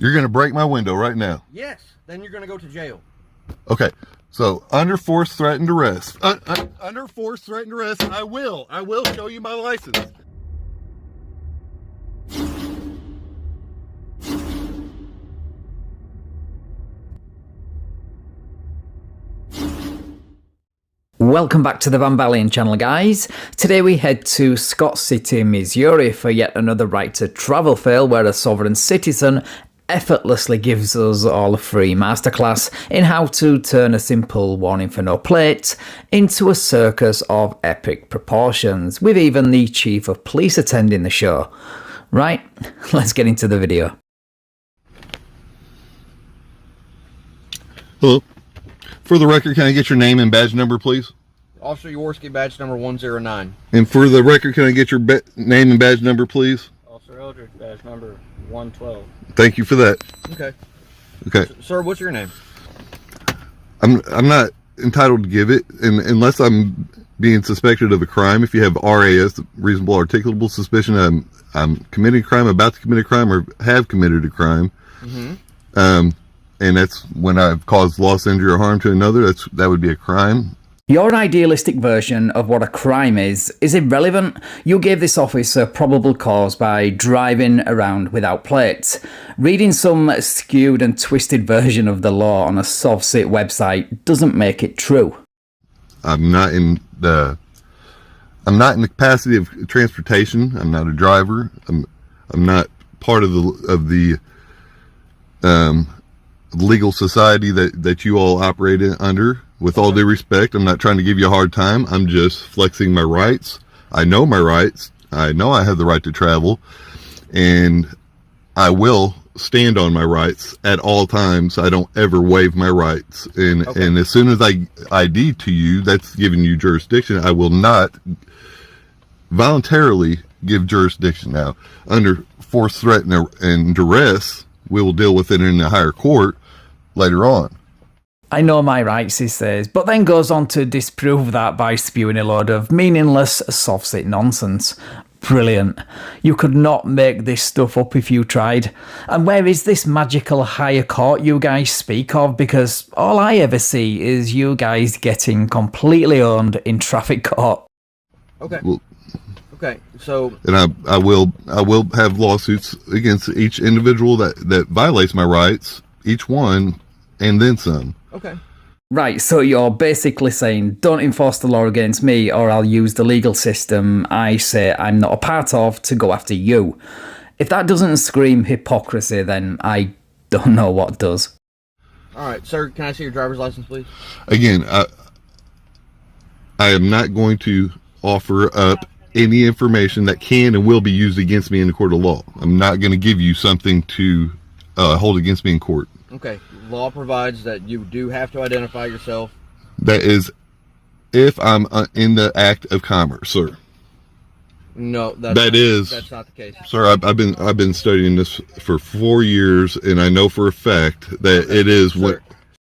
You're going to break my window right now. Yes. Then you're going to go to jail. Okay. So, under force, threatened arrest. Under force, threatened arrest, I will show you my license. Welcome back to the Van Valiant channel, guys. Today we head to Scott City, Missouri for yet another right to travel fail where a sovereign citizen effortlessly gives us all a free masterclass in how to turn a simple warning for no plate into a circus of epic proportions, with even the chief of police attending the show. Right, let's get into the video. Hello. For the record, can I get your name and badge number, please? Officer Jaworski, badge number 109. And for the record, can I get your name and badge number, please? Officer Eldridge, badge number 112. Thank you for that. Okay. Okay. Sir, what's your name? I'm not entitled to give it unless I'm being suspected of a crime. If you have RAS, reasonable articulable suspicion, I'm committing a crime, about to commit a crime, or have committed a crime. Mm-hmm. And that's when I've caused loss, injury, or harm to another. That would be a crime. Your idealistic version of what a crime is irrelevant. You gave this officer probable cause by driving around without plates. Reading some skewed and twisted version of the law on a SovCit website doesn't make it true. I'm not in the capacity of transportation. I'm not a driver. I'm not part of the legal society that you all operate under. With all due respect, I'm not trying to give you a hard time. I'm just flexing my rights. I know my rights. I know I have the right to travel, and I will stand on my rights at all times. I don't ever waive my rights. And as soon as I ID to you, that's giving you jurisdiction. I will not voluntarily give jurisdiction. Now, under force, threat, and duress, we will deal with it in the higher court later on. I know my rights, he says, but then goes on to disprove that by spewing a load of meaningless SovCit nonsense. Brilliant. You could not make this stuff up if you tried. And where is this magical higher court you guys speak of? Because all I ever see is you guys getting completely owned in traffic court. Okay. Well, okay, so... And I will have lawsuits against each individual that violates my rights, each one, and then some. Okay. Right, so you're basically saying, don't enforce the law against me, or I'll use the legal system I say I'm not a part of to go after you. If that doesn't scream hypocrisy, then I don't know what does. All right, sir, can I see your driver's license, please? Again, I am not going to offer up any information that can and will be used against me in the court of law. I'm not going to give you something to hold against me in court. Okay. Law provides that you do have to identify yourself. That is if I'm in the act of commerce, sir. No, that's not the case. Sir, I've been studying this for 4 years, and I know for a fact that it is what...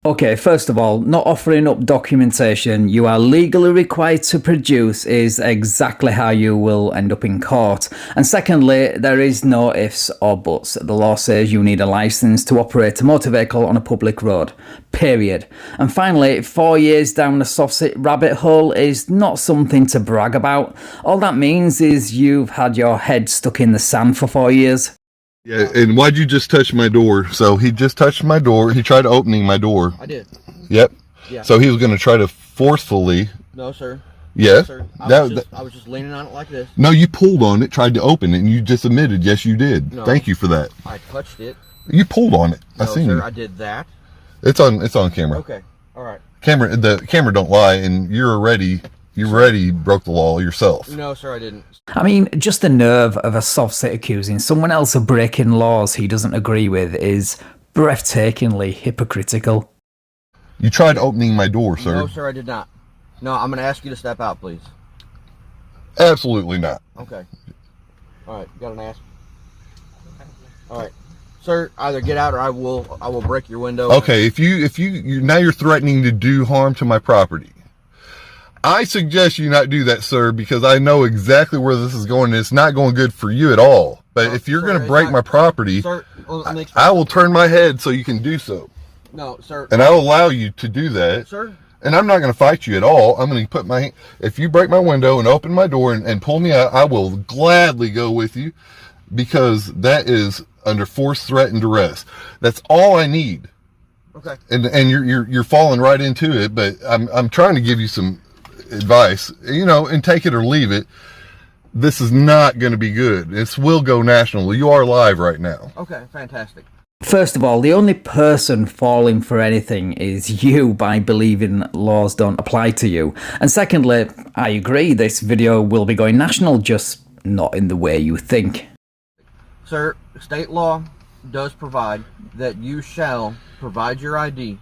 Okay, first of all, not offering up documentation you are legally required to produce is exactly how you will end up in court. And secondly, there is no ifs or buts. The law says you need a license to operate a motor vehicle on a public road. Period. And finally, 4 years down the SovCit rabbit hole is not something to brag about. All that means is you've had your head stuck in the sand for 4 years. Yeah, and why'd you just touch my door? So he just touched my door. He tried opening my door. I did. Yep. Yeah. So he was going to try to forcefully... No, sir. Yeah. No, sir. I was just leaning on it like this. No, you pulled on it, tried to open it, and you just admitted, yes, you did. No, thank you for that. I touched it. You pulled on it. No, I seen sir, you. I did that. It's on camera. Okay. All right. The camera don't lie, and you already broke the law yourself. No, sir, I didn't. I mean, just the nerve of a SovCit accusing someone else of breaking laws he doesn't agree with is breathtakingly hypocritical. You tried opening my door, sir. No, sir, I did not. No, I'm going to ask you to step out, please. Absolutely not. Okay. All right, you got an ask? All right. Sir, either get out or I will break your window. Okay, if you now you're threatening to do harm to my property. I suggest you not do that, sir, because I know exactly where this is going, and it's not going good for you at all. But if you're sir, going to it's break not- my property, Sir, let me explain. I will turn my head so you can do so. No, sir. And I will allow you to do that. Sir? And I'm not going to fight you at all. I'm going to put my, if you break my window and open my door and pull me out, I will gladly go with you, because that is under force, threat, and duress. That's all I need. Okay. And you're falling right into it, but I'm trying to give you some advice, and take it or leave it. This is not going to be good. This will go national. You are live right now. Okay, fantastic. First of all, the only person falling for anything is you by believing laws don't apply to you. And secondly, I agree, this video will be going national, just not in the way you think. Sir, state law does provide that you shall provide your ID.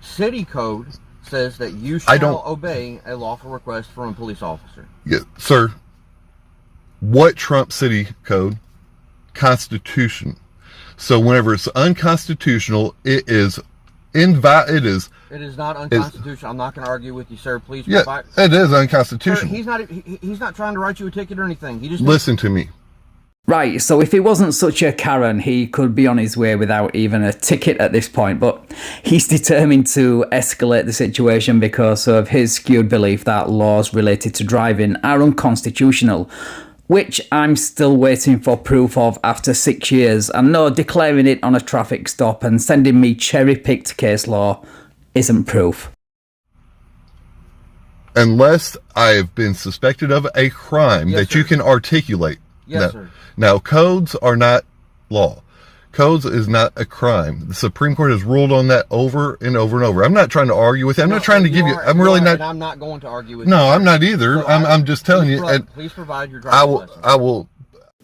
City code says that you shall obey a lawful request from a police officer. Yeah, sir, what trumps city code? Constitution. So whenever it's unconstitutional, it is It is not unconstitutional. I'm not going to argue with you, sir. Please yeah, provide. it is unconstitutional. Sir, he's not trying to write you a ticket or anything. He just listen to me. Right, so if he wasn't such a Karen, he could be on his way without even a ticket at this point, but he's determined to escalate the situation because of his skewed belief that laws related to driving are unconstitutional, which I'm still waiting for proof of after 6 years, and no, declaring it on a traffic stop and sending me cherry-picked case law isn't proof. Unless I have been suspected of a crime that you can articulate. Yes, sir. Now, codes are not law. Codes is not a crime. The Supreme Court has ruled on that over and over and over. I'm not trying to argue with you. I'm not trying to give you. I'm really not. And I'm not going to argue with you. No, I'm not either. I'm just telling you. Please provide your driver's license. I will.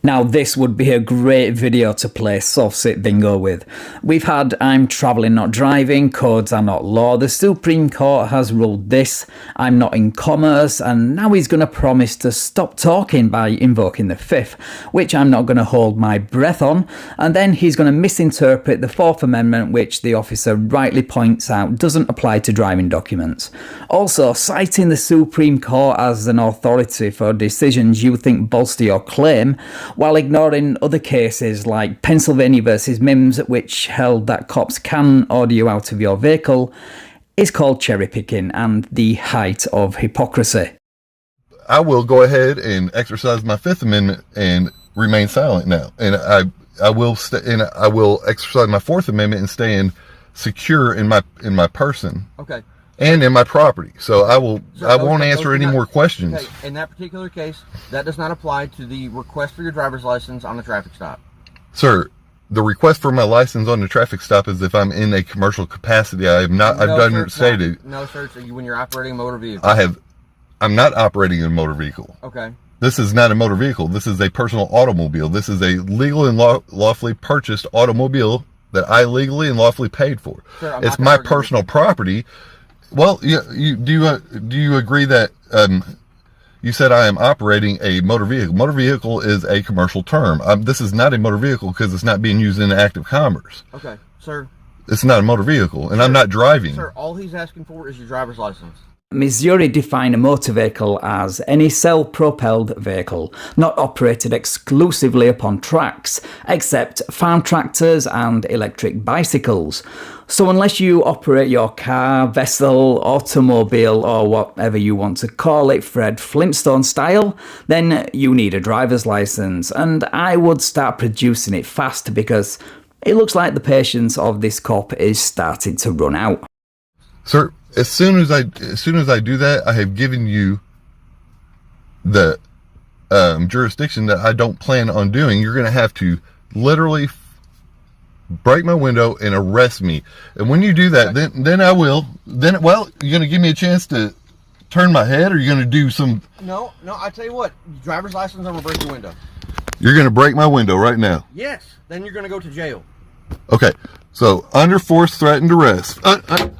Now this would be a great video to play soft sit bingo with. We've had I'm travelling not driving, codes are not law, the Supreme Court has ruled this, I'm not in commerce, and now he's going to promise to stop talking by invoking the fifth, which I'm not going to hold my breath on, and then he's going to misinterpret the Fourth Amendment, which the officer rightly points out doesn't apply to driving documents. Also, citing the Supreme Court as an authority for decisions you think bolster your claim, while ignoring other cases like Pennsylvania versus Mims, which held that cops can order you out of your vehicle, is called cherry picking and the height of hypocrisy. I will go ahead and exercise my Fifth Amendment and remain silent now, and I will exercise my Fourth Amendment and stand secure in my person. Okay. And in my property. So I Sir, won't answer any more questions. Okay, in that particular case, that does not apply to the request for your driver's license on a traffic stop. Sir, the request for my license on the traffic stop is if I'm in a commercial capacity. I have not. I've done stated. No, sir. So when you're operating a motor vehicle. I'm not operating a motor vehicle. Okay. This is not a motor vehicle. This is a personal automobile. This is a legal and lawfully purchased automobile that I legally and lawfully paid for. Sir, it's my personal property. Well, do you agree that you said I am operating a motor vehicle? Motor vehicle is a commercial term. This is not a motor vehicle because it's not being used in active commerce. Okay, sir. It's not a motor vehicle, and I'm not driving. Sir, all he's asking for is your driver's license. Missouri define a motor vehicle as any self-propelled vehicle, not operated exclusively upon tracks, except farm tractors and electric bicycles. So unless you operate your car, vessel, automobile, or whatever you want to call it, Fred Flintstone style, then you need a driver's license, and I would start producing it fast because it looks like the patience of this cop is starting to run out. Sir, as soon as I do that, I have given you the jurisdiction that I don't plan on doing. You're going to have to literally break my window and arrest me. And when you do that, then I will. Then, well, you're going to give me a chance to turn my head, or you're going to do some. No. I tell you what, driver's license. I'm going to break your window. You're going to break my window right now. Yes. Then you're going to go to jail. Okay. So, under force, threat, and duress.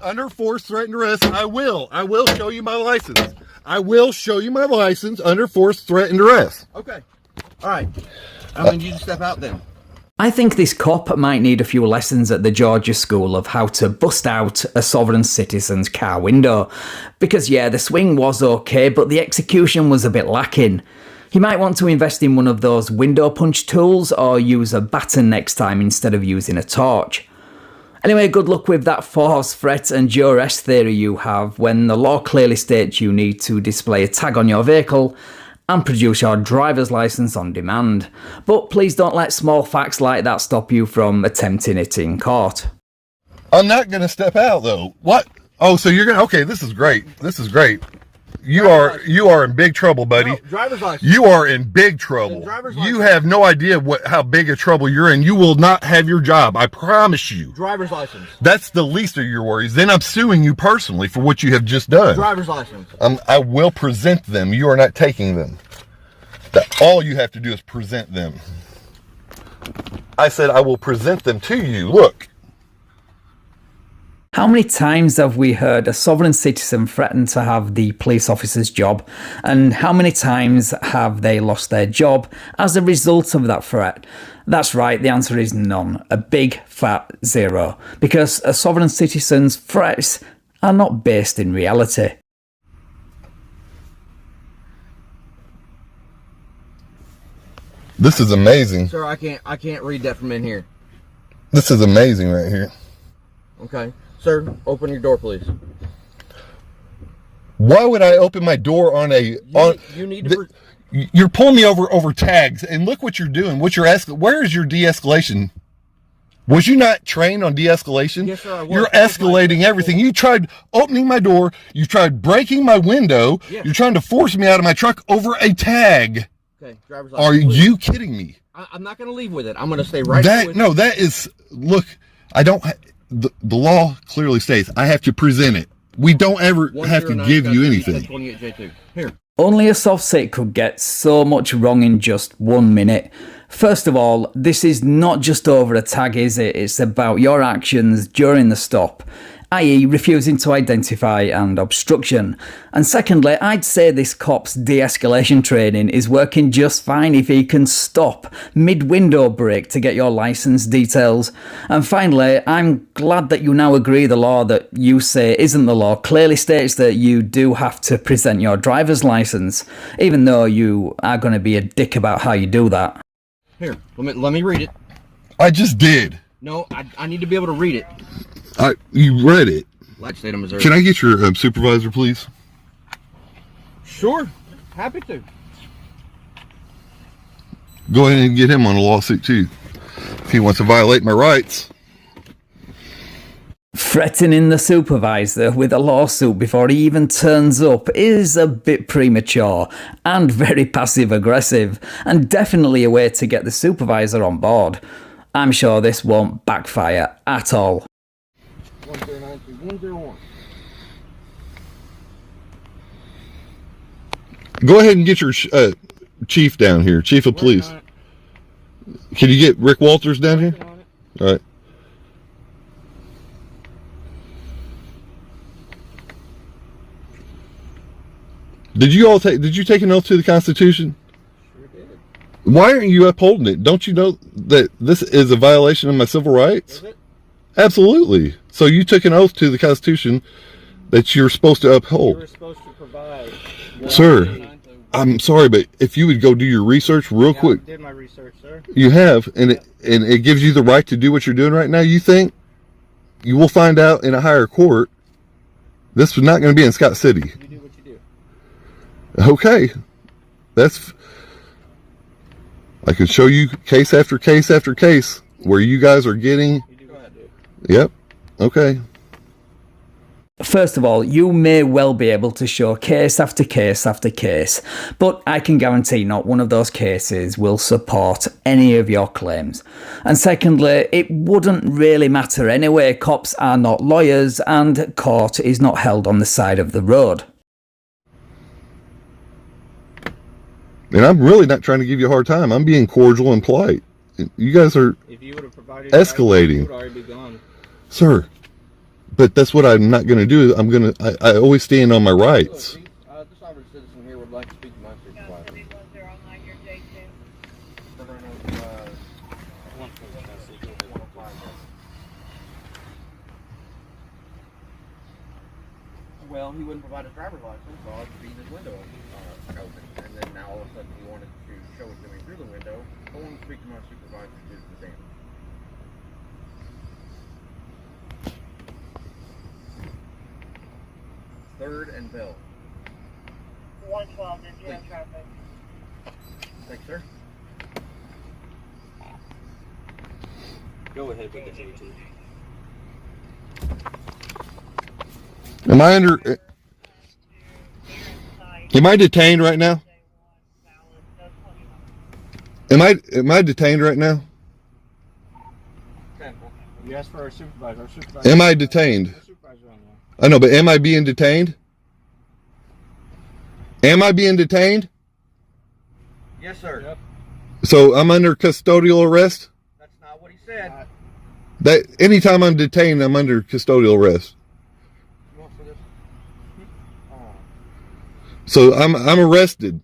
Under force, threat, and duress, I will show you my license. I will show you my license under force, threat, and duress. Okay. All right. I need you to step out then. I think this cop might need a few lessons at the Georgia School of how to bust out a sovereign citizen's car window. Because yeah, the swing was okay, but the execution was a bit lacking. You might want to invest in one of those window punch tools or use a baton next time instead of using a torch. Anyway, good luck with that force, threat and duress theory you have when the law clearly states you need to display a tag on your vehicle and produce your driver's license on demand. But please don't let small facts like that stop you from attempting it in court. I'm not going to step out, though. What? Oh, so you're going to... Okay, this is great. This is great. You are in big trouble, buddy. No, driver's license. You are in big trouble. You have no idea how big a trouble you're in. You will not have your job. I promise you. Driver's license. That's the least of your worries. Then I'm suing you personally for what you have just done. Driver's license. I will present them. You are not taking them. All you have to do is present them. I said I will present them to you. Look. How many times have we heard a sovereign citizen threaten to have the police officer's job? And how many times have they lost their job as a result of that threat? That's right, the answer is none. A big fat zero. Because a sovereign citizen's threats are not based in reality. This is amazing. Sir, I can't read that from in here. This is amazing right here. Okay. Sir, open your door, please. Why would I open my door on a... You need to... You're pulling me over tags, and look what you're doing. Where is your de-escalation? Was you not trained on de-escalation? Yes, sir, I was. You're escalating everything. You tried opening my door. You tried breaking my window. Yes. You're trying to force me out of my truck over a tag. Okay, driver's license. Are you kidding me? I'm not going to leave with it. I'm going to stay right here with No, that is... Look, I don't... The law clearly states I have to present it. We don't ever have to give you anything. Here. Only a soft sit could get so much wrong in just 1 minute. First of all, this is not just over a tag, is it? It's about your actions during the stop, i.e. refusing to identify and obstruction. And secondly, I'd say this cop's de-escalation training is working just fine if he can stop mid-window break to get your license details. And finally, I'm glad that you now agree the law that you say isn't the law clearly states that you do have to present your driver's license, even though you are going to be a dick about how you do that. Here, let me read it. I just did. No, I need to be able to read it. You read it. Lite State of Missouri. Can I get your supervisor, please? Sure. Happy to. Go ahead and get him on a lawsuit, too. If he wants to violate my rights. Threatening the supervisor with a lawsuit before he even turns up is a bit premature and very passive-aggressive, and definitely a way to get the supervisor on board. I'm sure this won't backfire at all. 1093101. Go ahead and get your chief down here, chief of police. Can you get Rick Walters down here? All right. Did you take an oath to the Constitution? Sure did. Why aren't you upholding it? Don't you know that this is a violation of my civil rights? Is it? Absolutely. So you took an oath to the Constitution that you're supposed to uphold. You were supposed to provide. Sir, I'm sorry, but if you would go do your research real quick. I did my research, sir. You have, and it gives you the right to do what you're doing right now. You think you will find out in a higher court. This was not going to be in Scott City. You do what you do. Okay, I can show you case after case after case where you guys are getting. You do what I do. Yep. Okay. First of all, you may well be able to show case after case after case, but I can guarantee not one of those cases will support any of your claims. And secondly, it wouldn't really matter anyway. Cops are not lawyers and court is not held on the side of the road. And I'm really not trying to give you a hard time. I'm being cordial and polite. You guys are If you would have provided escalating. you would already be gone. Sir, but that's what I'm not going to do. I always stand on my rights. This sovereign citizen here would like to speak to my supervisor. Well, he wouldn't provide his driver's license, so I was leaving his window open. And then now all of a sudden he wanted to show it to me through the window. I want to speak to my supervisor due to the damage. Third and Bell. 112, is you have traffic. Thanks, sir. Go ahead with the JT. Am I under? Am I detained right now? Am I detained right now? You asked for our supervisor. Our supervisor. Am I detained? Our supervisor on there. I know, but am I being detained? Am I being detained? Yes, sir. Yep. So I'm under custodial arrest? That's not what he said. That anytime I'm detained, I'm under custodial arrest. You want for this? So I'm arrested.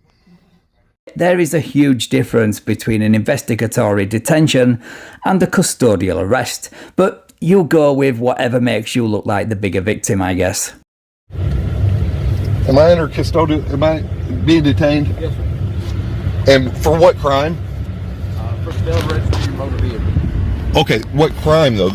There is a huge difference between an investigatory detention and a custodial arrest, but you go with whatever makes you look like the bigger victim, I guess. Am I under custodial? Am I being detained? Yes, sir. And for what crime? For failed to register your motor vehicle. Okay, what crime though?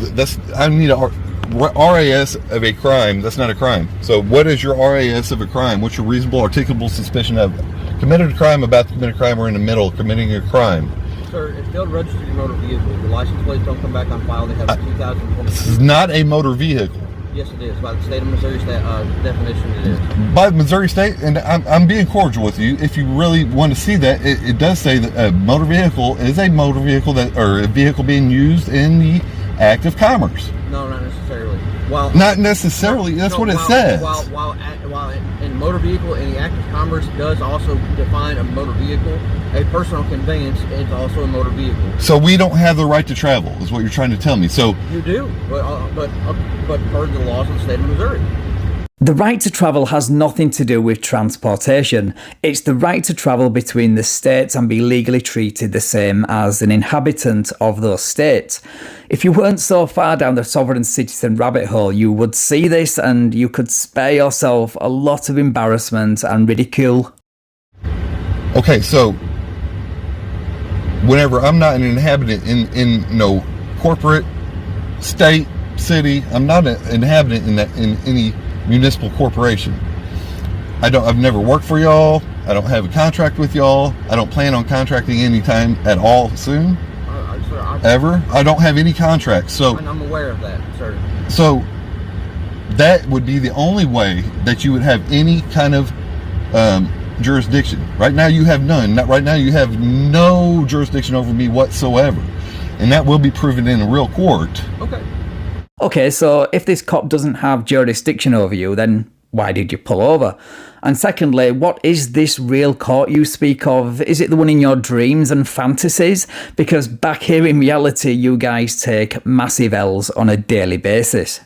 I need a RAS of a crime. That's not a crime. So what is your RAS of a crime? What's your reasonable articulable suspicion of committed a crime, about to commit a crime, or in the middle of committing a crime? Sir, if failed to register your motor vehicle, your license plates don't come back on file. They have a 2022. This is not a motor vehicle. Yes, it is. By the state of Missouri definition, it is. By Missouri State, and I'm being cordial with you. If you really want to see that, it does say that a motor vehicle is a motor vehicle or a vehicle being used in the act of commerce. No, not necessarily. Not necessarily. That's what it says. While in motor vehicle, in the act of commerce does also define a motor vehicle. A personal conveyance is also a motor vehicle. So we don't have the right to travel, is what you're trying to tell me. So you do, but per the laws of the state of Missouri. The right to travel has nothing to do with transportation. It's the right to travel between the states and be legally treated the same as an inhabitant of those states. If you weren't so far down the sovereign citizen rabbit hole, you would see this and you could spare yourself a lot of embarrassment and ridicule. okay, so whenever I'm not an inhabitant in no corporate, state, city, I'm not an inhabitant in any municipal corporation. I've never worked for y'all. I don't have a contract with y'all. I don't plan on contracting anytime at all soon. Sir, Ever. I don't have any contracts. So I'm aware of that, sir. So that would be the only way that you would have any kind of jurisdiction. Right now you have none. Right now you have no jurisdiction over me whatsoever. And that will be proven in a real court. Okay. Okay, so if this cop doesn't have jurisdiction over you, then why did you pull over? And secondly, what is this real court you speak of? Is it the one in your dreams and fantasies? Because back here in reality, you guys take massive L's on a daily basis.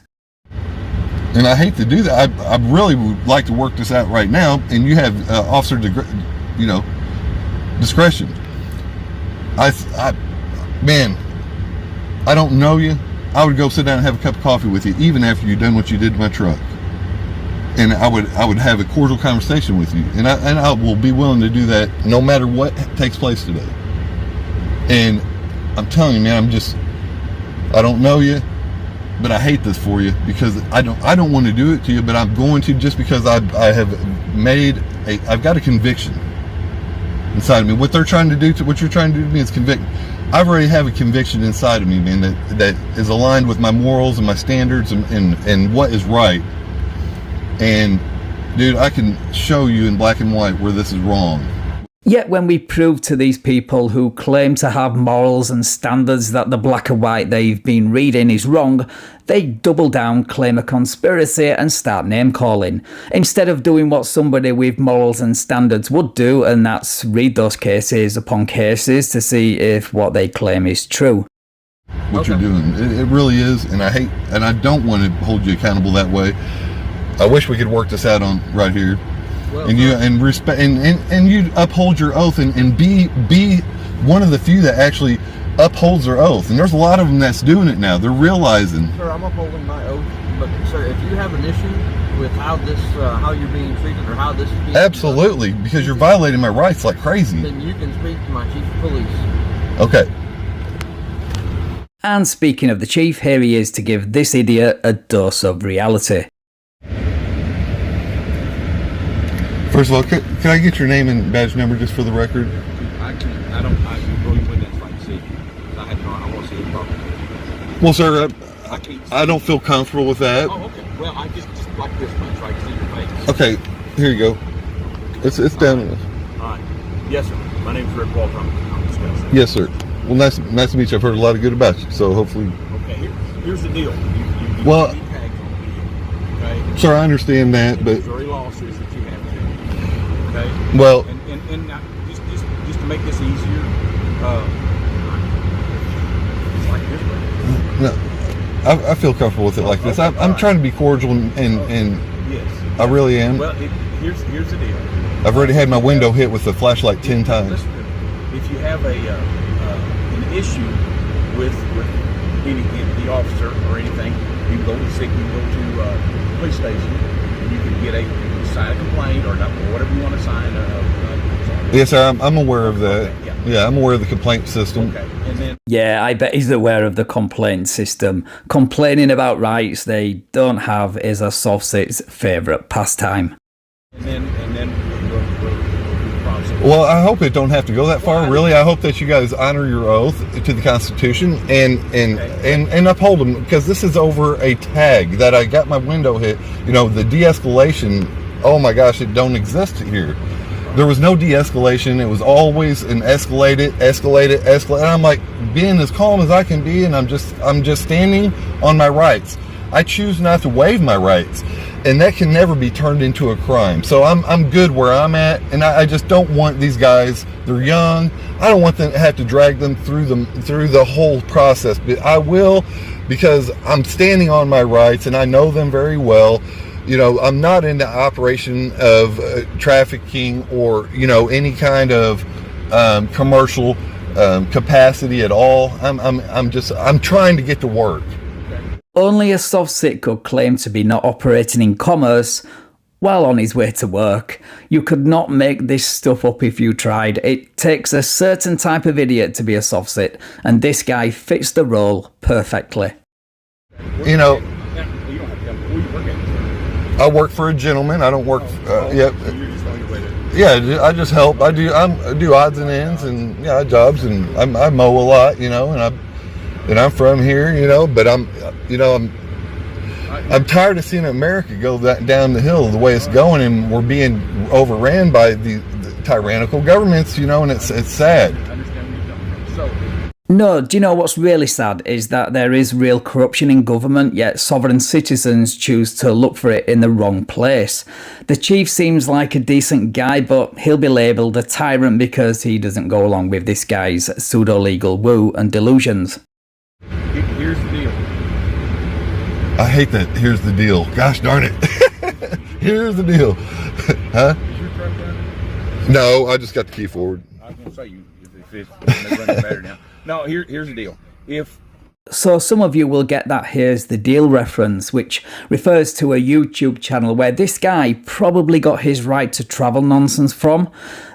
And I hate to do that. I really would like to work this out right now. And you have officer, discretion. Man, I don't know you. I would go sit down and have a cup of coffee with you, even after you've done what you did to my truck. And I would have a cordial conversation with you. And I will be willing to do that no matter what takes place today. And I'm telling you, man, I don't know you, but I hate this for you because I don't want to do it to you, but I'm going to, just because I've got a conviction inside of me. What you're trying to do to me is convict. I've already have a conviction inside of me, man, that is aligned with my morals and my standards and what is right. And dude, I can show you in black and white where this is wrong. Yet when we prove to these people who claim to have morals and standards that the black and white they've been reading is wrong, they double down, claim a conspiracy and start name calling, instead of doing what somebody with morals and standards would do, and that's read those cases upon cases to see if what they claim is true. What you're doing, it really is, and I don't want to hold you accountable that way. I wish we could work this out on right here. Well, and you respect and you uphold your oath and be one of the few that actually upholds their oath. And there's a lot of them that's doing it now. They're realizing. Sir, I'm upholding my oath, but sir, if you have an issue with how this, how you're being treated, or how this is being Absolutely, because you're violating my rights like crazy. then you can speak to my chief of police. Okay. And speaking of the chief, here he is to give this idiot a dose of reality. First of all, can I get your name and badge number just for the record? I really wouldn't like to see. I want to see the problem. Well, sir, I can't. I don't feel comfortable with that. Oh, okay. Well, I just like this much, right? To see your face. Okay, here you go. It's down. All right. Yes, sir. My name's Rick Walter. I'm discussing. Yes, sir. Well, nice to meet you. I've heard a lot of good about you, so hopefully. Okay. Here's the deal. You Well, need tags on the video. Okay. sir, I understand that, but Missouri law says that you have to. Okay. well, And just to make this easier, it's like this way. no, I feel comfortable with it like this. I'm trying to be cordial and Yes. I really am. Well, here's the deal. I've already had my window hit with the flashlight 10 times. Listen to me. If you have an issue with the officer or anything, you can go to the police station, and you can get sign a complaint or not, whatever you want to sign. Yes, sir. I'm aware of that. Okay, yeah. Yeah, I'm aware of the complaint system. Okay, and then Yeah, I bet he's aware of the complaint system. Complaining about rights they don't have is a soft-sit's favourite pastime. we'll do the process. Well, I hope it don't have to go that far. Really, I hope that you guys honor your oath to the Constitution and uphold them, because this is over a tag that I got my window hit. You know, the de-escalation. Oh my gosh, it don't exist here. There was no de-escalation. It was always an escalated. And I'm like being as calm as I can be, and I'm just standing on my rights. I choose not to waive my rights, and that can never be turned into a crime. So I'm good where I'm at, and I just don't want these guys. They're young. I don't want them to have to drag them through the whole process. But I will, because I'm standing on my rights, and I know them very well. You know, I'm not in the operation of trafficking or, you know, any kind of commercial capacity at all. I'm trying to get to work. Only a soft-sit could claim to be not operating in commerce while on his way to work. You could not make this stuff up if you tried. It takes a certain type of idiot to be a soft-sit, and this guy fits the role perfectly. You know, You don't have to tell me who you work at. I work for a gentleman. I don't work. Yep. So you're just on your way to. Yeah, I just help. I do odds and ends and jobs, and I mow a lot, you know, and I'm from here, you know, but I'm tired of seeing America go down the hill the way it's going, and we're being overran by the tyrannical governments, you know, and it's sad. I understand where you're coming from. So. No, do you know what's really sad is that there is real corruption in government, yet sovereign citizens choose to look for it in the wrong place. The chief seems like a decent guy, but he'll be labelled a tyrant because he doesn't go along with this guy's pseudo-legal woo and delusions. Here's the deal. I hate that. Here's the deal. Gosh darn it. Here's the deal. Huh? Is your truck running? No, I just got the key forward. I was going to say if it's running better now. No, here's the deal. So some of you will get that here's the deal reference, which refers to a YouTube channel where this guy probably got his right to travel nonsense from.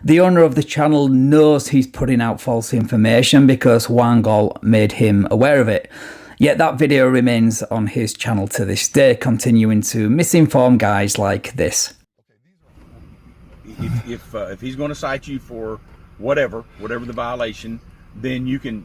The owner of the channel knows he's putting out false information because Wangol made him aware of it. Yet that video remains on his channel to this day, continuing to misinform guys like this. If he's going to cite you for whatever the violation, then you can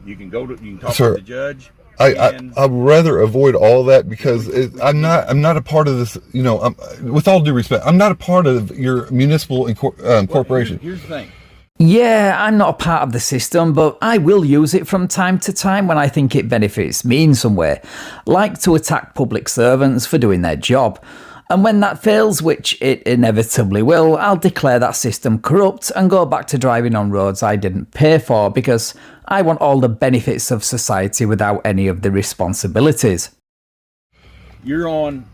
talk to the judge. I'd rather avoid all that because I'm not a part of this. You know, with all due respect, I'm not a part of your municipal corporation. Here's the thing. Yeah, I'm not a part of the system, but I will use it from time to time when I think it benefits me in some way, like to attack public servants for doing their job. And when that fails, which it inevitably will, I'll declare that system corrupt and go back to driving on roads I didn't pay for because I want all the benefits of society without any of the responsibilities. You're on.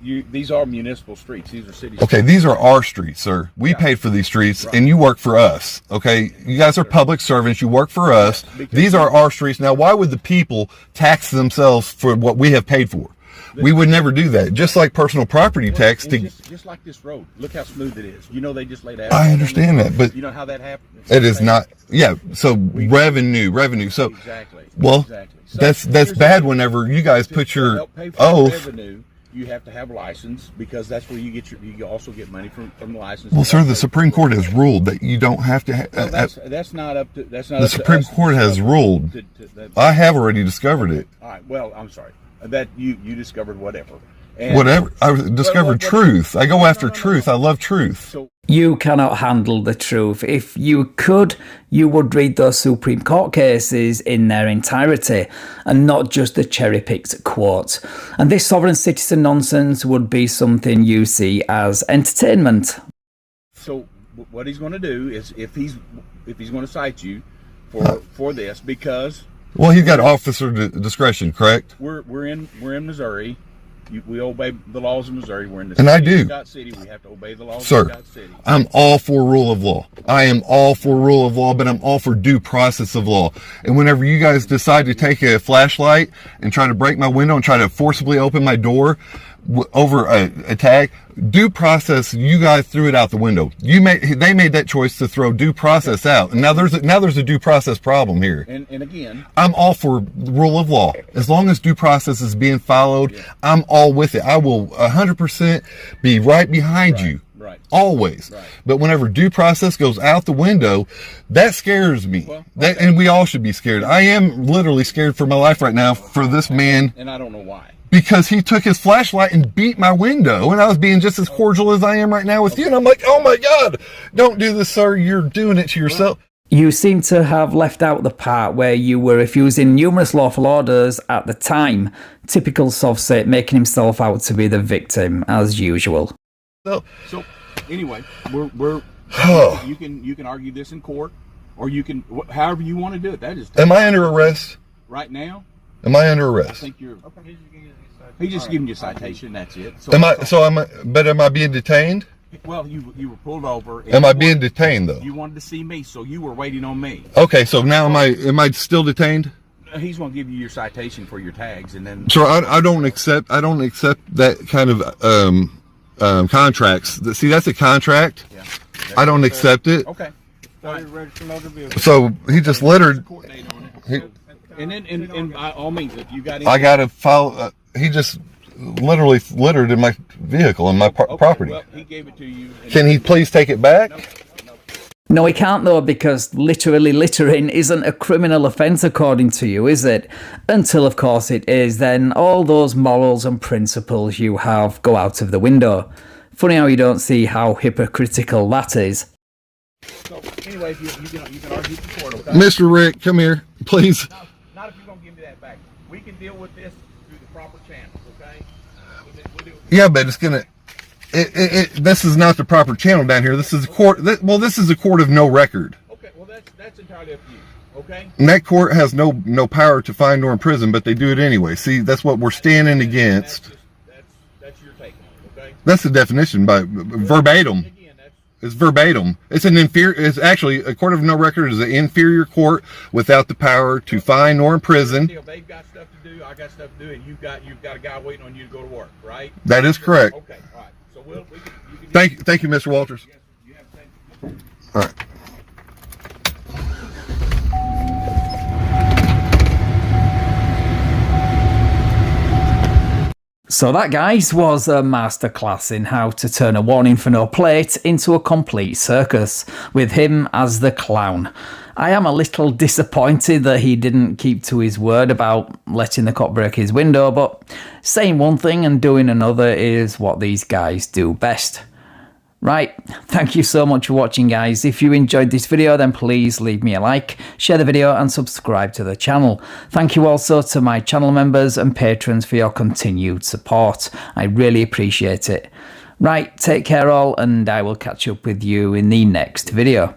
These are municipal streets. These are city Okay, streets. these are our streets, sir. We paid for these streets, and you work for us. Okay, you guys are public servants. You work for us. These are our streets. Now, why would the people tax themselves for what we have paid for? We would never do that. Just like personal property tax. Just like this road. Look how smooth it is. You know they just laid out. I understand that, but you know how that happened. It is not. Yeah. So revenue. So exactly. Well, exactly. So that's bad. Whenever you guys put your oath. Revenue, you have to have a license because that's where you get you also get money from the license. Well, sir, the Supreme Court has ruled that you don't have to. That's not up to. That's not. The Supreme Court has ruled. I have already discovered it. All right. Well, I'm sorry that you discovered whatever. And whatever. I discovered truth. I go after truth. I love truth. So You cannot handle the truth. If you could, you would read those Supreme Court cases in their entirety and not just the cherry-picked quotes. And this sovereign citizen nonsense would be something you see as entertainment. So what he's going to do is if he's going to cite you for this because well, he's got officer discretion, correct? We're in Missouri. We obey the laws of Missouri. We're in the and I do. Scott City. We have to obey the laws Sir, of Scott City. I'm all for rule of law. I am all for rule of law, but I'm all for due process of law. And whenever you guys decide to take a flashlight and try to break my window and try to forcibly open my door over a tag, due process, you guys threw it out the window. They made that choice to throw due process out, and now there's a due process problem here. And again, I'm all for the rule of law as long as due process is being followed. Yeah. I'm all with it. I will 100% be right behind you. Right. Always. Right. But whenever due process goes out the window, that scares me. Well, okay. And we all should be scared. I am literally scared for my life right now for this man. And I don't know why. Because he took his flashlight and beat my window, and I was being just as cordial as I am right now with you. And I'm like, oh my God, don't do this, sir. You're doing it to yourself. You seem to have left out the part where you were refusing numerous lawful orders at the time. Typical Sovset making himself out to be the victim, as usual. So anyway, we're you can argue this in court, or you can however you want to do it. That is. Am I under arrest right now? Am I under arrest? I think you're. He's just giving you a citation. That's it. So, But am I being detained? Well, you were pulled over. Am I being detained though? You wanted to see me, so you were waiting on me. Okay, so now am I still detained? He's going to give you your citation for your tags, and then. So I don't accept that kind of contracts. See, that's a contract. Yeah. I don't accept it. Okay. So he just littered. And then, and by all means, if you got. I got to follow. He just literally littered in my vehicle and my property. Well, he gave it to you. Can he please take it back? No, he can't though, because literally littering isn't a criminal offence according to you, is it? Until, of course, it is, then all those morals and principles you have go out of the window. Funny how you don't see how hypocritical that is. So, anyway, you can argue the court, okay? Mr. Rick, come here, please. Not if you're going to give me that back. We can deal with this through the proper channels, okay? Yeah, but it's going to... this is not the proper channel down here. This is a court. This is a court of no record. Okay, well that's entirely up to you. Okay. And that court has no power to fine nor imprison, but they do it anyway. See, that's what we're standing against. That's your take on it. Okay. That's the definition by verbatim. Again, it's verbatim. It's an inferior. It's actually a court of no record is an inferior court without the power to fine nor imprison. They've got stuff to do. I got stuff to do, and you've got a guy waiting on you to go to work, right? That is correct. Okay. All right. So you can thank you, Mr. Walters. Yes, you have the same. All right. So that, guys, was a masterclass in how to turn a warning for no plate into a complete circus, with him as the clown. I am a little disappointed that he didn't keep to his word about letting the cop break his window, but saying one thing and doing another is what these guys do best. Right, thank you so much for watching, guys. If you enjoyed this video, then please leave me a like, share the video and subscribe to the channel. Thank you also to my channel members and patrons for your continued support. I really appreciate it. Right, take care all, and I will catch up with you in the next video.